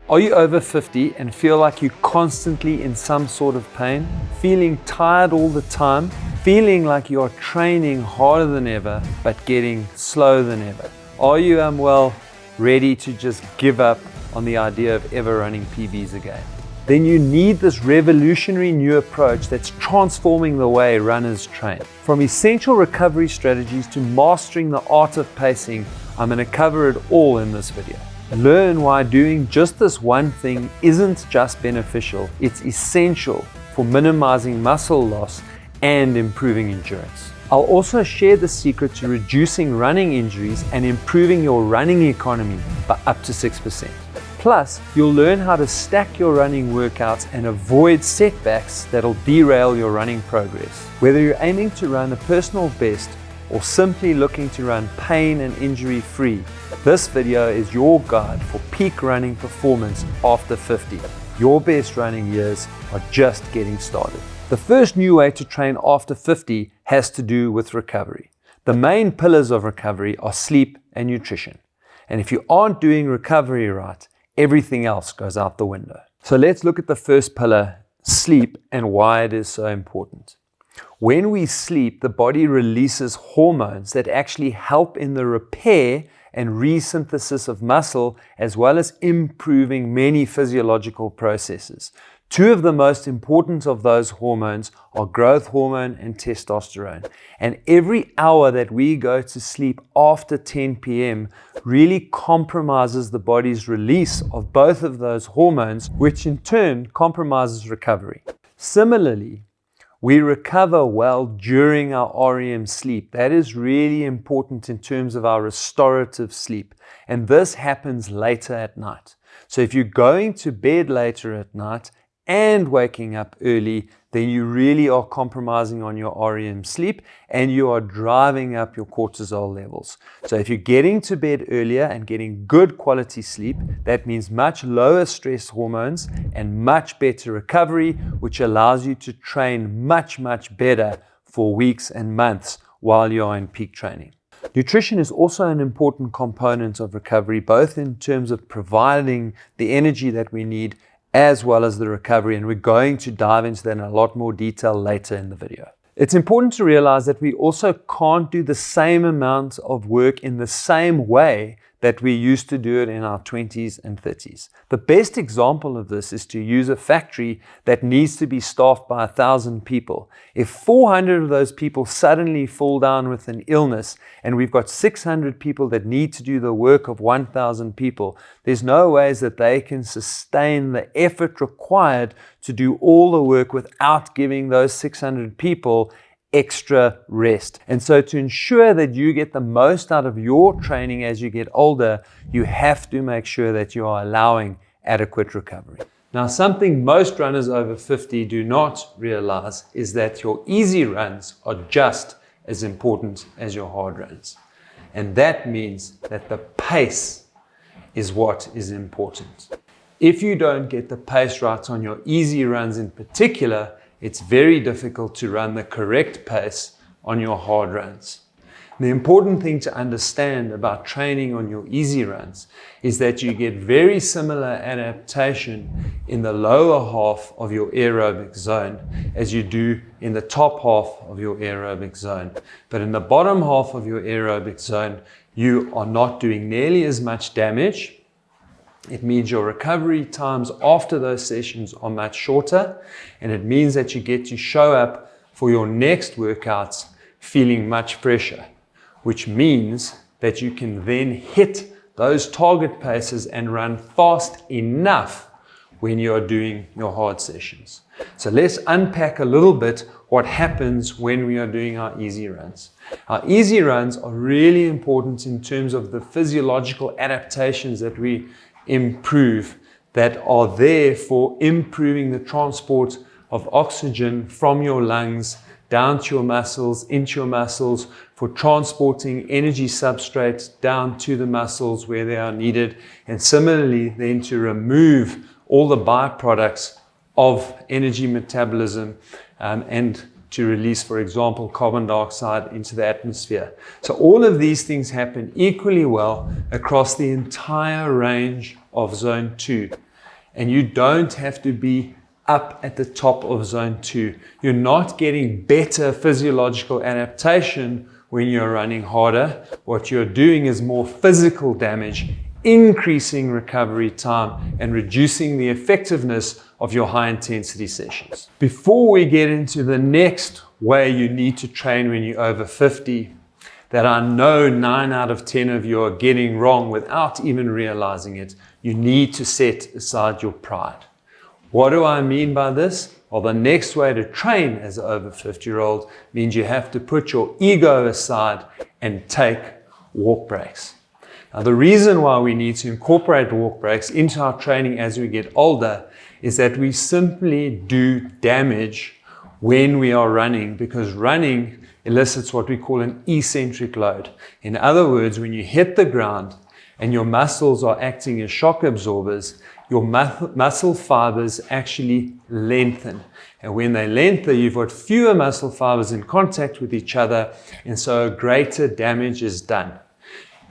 Are you over 50 and feel like you're constantly in some sort of pain? Feeling tired all the time? Feeling like you're training harder than ever, but getting slower than ever? Are you ready to just give up on the idea of ever running PBs again? Then you need this revolutionary new approach that's transforming the way runners train. From essential recovery strategies to mastering the art of pacing, I'm going to cover it all in this video. Learn why doing just this one thing isn't just beneficial, it's essential for minimizing muscle loss and improving endurance. I'll also share the secret to reducing running injuries and improving your running economy by up to 6%. Plus, you'll learn how to stack your running workouts and avoid setbacks that'll derail your running progress. Whether you're aiming to run a personal best or simply looking to run pain and injury free, this video is your guide for peak running performance after 50. Your best running years are just getting started. The first new way to train after 50 has to do with recovery. The main pillars of recovery are sleep and nutrition. And if you aren't doing recovery right, everything else goes out the window. So let's look at the first pillar, sleep, and why it is so important. When we sleep, the body releases hormones that actually help in the repair and resynthesis of muscle, as well as improving many physiological processes. Two of the most important of those hormones are growth hormone and testosterone. And every hour that we go to sleep after 10 p.m. really compromises the body's release of both of those hormones, which in turn compromises recovery. Similarly, we recover well during our REM sleep. That is really important in terms of our restorative sleep. And this happens later at night. So if you're going to bed later at night and waking up early, then you really are compromising on your REM sleep and you are driving up your cortisol levels. So if you're getting to bed earlier and getting good quality sleep, that means much lower stress hormones and much better recovery, which allows you to train much better for weeks and months while you're in peak training. Nutrition is also an important component of recovery, both in terms of providing the energy that we need as well as the recovery, and we're going to dive into that in a lot more detail later in the video. It's important to realize that we also can't do the same amount of work in the same way that we used to do it in our 20s and 30s. The best example of this is to use a factory that needs to be staffed by 1,000 people. If 400 of those people suddenly fall down with an illness and we've got 600 people that need to do the work of 1,000 people, there's no ways that they can sustain the effort required to do all the work without giving those 600 people extra rest. And so to ensure that you get the most out of your training as you get older, you have to make sure that you are allowing adequate recovery. Now, something most runners over 50 do not realize is that your easy runs are just as important as your hard runs. And that means that the pace is what is important. If you don't get the pace right on your easy runs in particular, it's very difficult to run the correct pace on your hard runs. The important thing to understand about training on your easy runs is that you get very similar adaptation in the lower half of your aerobic zone as you do in the top half of your aerobic zone. But in the bottom half of your aerobic zone, you are not doing nearly as much damage. It means your recovery times after those sessions are much shorter, and it means that you get to show up for your next workouts feeling much fresher, which means that you can then hit those target paces and run fast enough when you are doing your hard sessions. So let's unpack a little bit what happens when we are doing our easy runs. Our easy runs are really important in terms of the physiological adaptations that we improve that are there for improving the transport of oxygen from your lungs down to your muscles, into your muscles, for transporting energy substrates down to the muscles where they are needed, and similarly then to remove all the byproducts of energy metabolism and to release, for example, carbon dioxide into the atmosphere. So all of these things happen equally well across the entire range of zone 2. and you don't have to be up at the top of zone 2. You're not getting better physiological adaptation when you're running harder. What you're doing is more physical damage, increasing recovery time and reducing the effectiveness of your high intensity sessions. Before we get into the next way you need to train when you're over 50, that I know 9 out of 10 of you are getting wrong without even realizing it, you need to set aside your pride. What do I mean by this? Well, the next way to train as an over 50-year-old means you have to put your ego aside and take walk breaks. Now, the reason why we need to incorporate walk breaks into our training as we get older is that we simply do damage when we are running, because running elicits what we call an eccentric load. In other words, when you hit the ground and your muscles are acting as shock absorbers, your muscle fibers actually lengthen. And when they lengthen, you've got fewer muscle fibers in contact with each other, and so greater damage is done.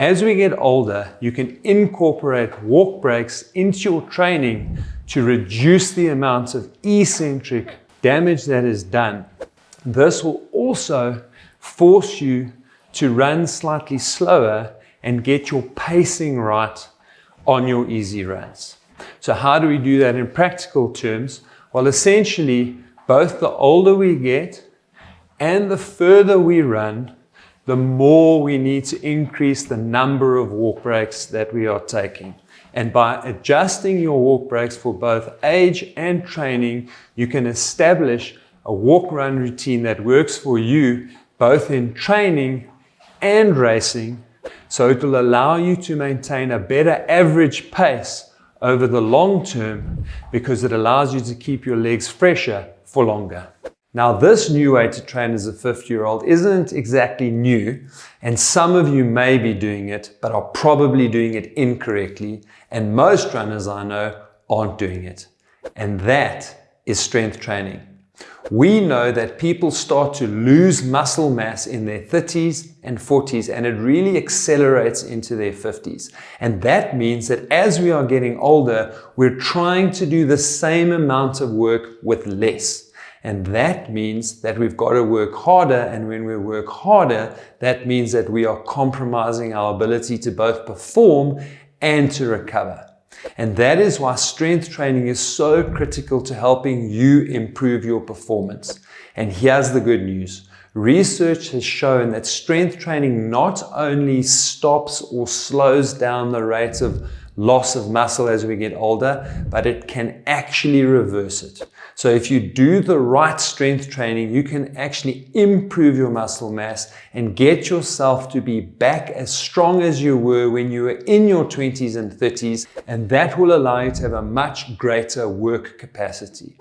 As we get older, you can incorporate walk breaks into your training to reduce the amount of eccentric damage that is done. This will also force you to run slightly slower and get your pacing right on your easy runs. So how do we do that in practical terms? Well, essentially, both the older we get and the further we run, the more we need to increase the number of walk breaks that we are taking. And by adjusting your walk breaks for both age and training, you can establish a walk-run routine that works for you both in training and racing, so it will allow you to maintain a better average pace over the long term, because it allows you to keep your legs fresher for longer. Now, this new way to train as a 50-year-old isn't exactly new, and some of you may be doing it, but are probably doing it incorrectly, and most runners I know aren't doing it. And that is strength training. We know that people start to lose muscle mass in their 30s and 40s, and it really accelerates into their 50s. And that means that as we are getting older, we're trying to do the same amount of work with less. And that means that we've got to work harder, and when we work harder, that means that we are compromising our ability to both perform and to recover. And that is why strength training is so critical to helping you improve your performance. And here's the good news. Research has shown that strength training not only stops or slows down the rate of loss of muscle as we get older, but it can actually reverse it. So if you do the right strength training, you can actually improve your muscle mass and get yourself to be back as strong as you were when you were in your 20s and 30s, and that will allow you to have a much greater work capacity.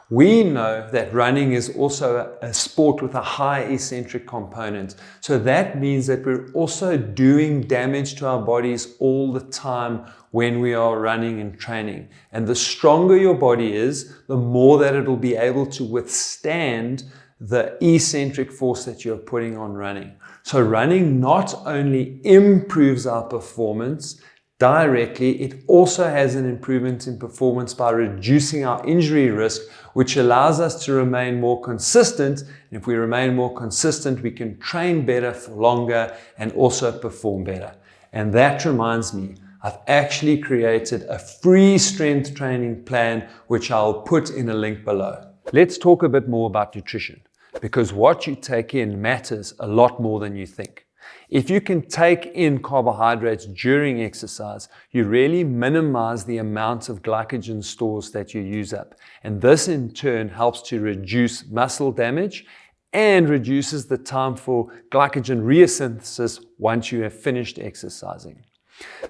We know that running is also a sport with a high eccentric component. So that means that we're also doing damage to our bodies all the time when we are running and training. And the stronger your body is, the more that it will be able to withstand the eccentric force that you're putting on running. So running not only improves our performance directly, it also has an improvement in performance by reducing our injury risk, which allows us to remain more consistent. And if we remain more consistent, we can train better for longer and also perform better. And that reminds me, I've actually created a free strength training plan, which I'll put in a link below. Let's talk a bit more about nutrition, because what you take in matters a lot more than you think. If you can take in carbohydrates during exercise, you really minimize the amount of glycogen stores that you use up. And this in turn helps to reduce muscle damage and reduces the time for glycogen resynthesis once you have finished exercising.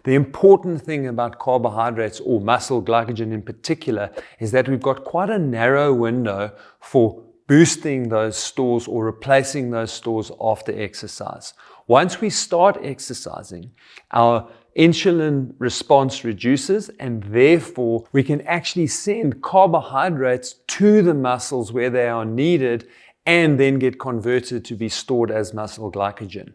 The important thing about carbohydrates, or muscle glycogen in particular, is that we've got quite a narrow window for boosting those stores or replacing those stores after exercise. Once we start exercising, our insulin response reduces, and therefore we can actually send carbohydrates to the muscles where they are needed and then get converted to be stored as muscle glycogen.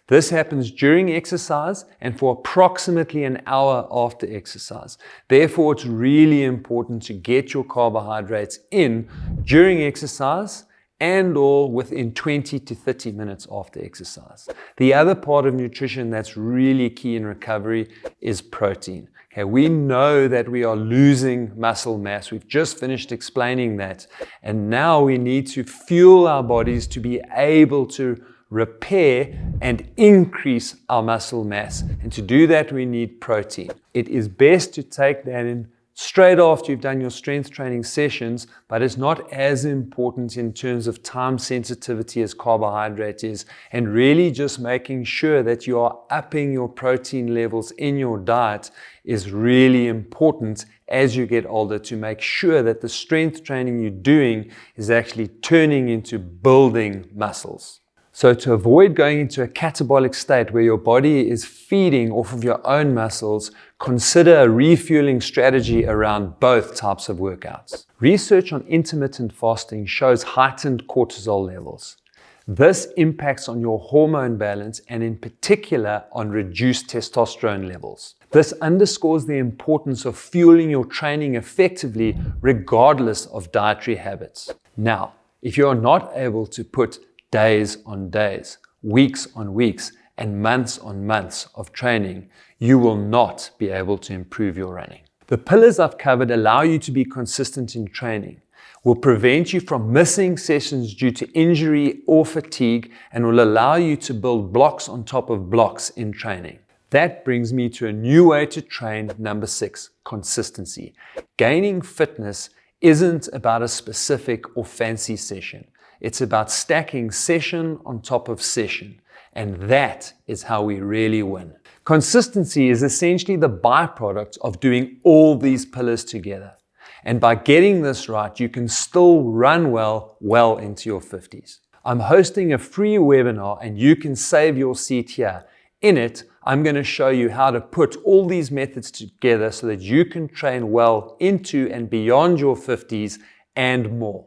This happens during exercise and for approximately an hour after exercise. Therefore, it's really important to get your carbohydrates in during exercise and/or within 20 to 30 minutes after exercise. The other part of nutrition that's really key in recovery is protein. Okay, we know that we are losing muscle mass. We've just finished explaining that. And now we need to fuel our bodies to be able to repair and increase our muscle mass. And to do that, we need protein. It is best to take that in straight after you've done your strength training sessions, but it's not as important in terms of time sensitivity as carbohydrate is, and really just making sure that you are upping your protein levels in your diet is really important as you get older, to make sure that the strength training you're doing is actually turning into building muscles. So to avoid going into a catabolic state where your body is feeding off of your own muscles, consider a refueling strategy around both types of workouts. Research on intermittent fasting shows heightened cortisol levels. This impacts on your hormone balance and in particular on reduced testosterone levels. This underscores the importance of fueling your training effectively regardless of dietary habits. Now, if you are not able to put days on days, weeks on weeks, and months on months of training, you will not be able to improve your running. The pillars I've covered allow you to be consistent in training, will prevent you from missing sessions due to injury or fatigue, and will allow you to build blocks on top of blocks in training. That brings me to a new way to train, number 6, consistency. Gaining fitness isn't about a specific or fancy session. It's about stacking session on top of session. And that is how we really win. Consistency is essentially the byproduct of doing all these pillars together. And by getting this right, you can still run well into your 50s. I'm hosting a free webinar and you can save your seat here. In it, I'm going to show you how to put all these methods together so that you can train well into and beyond your 50s and more.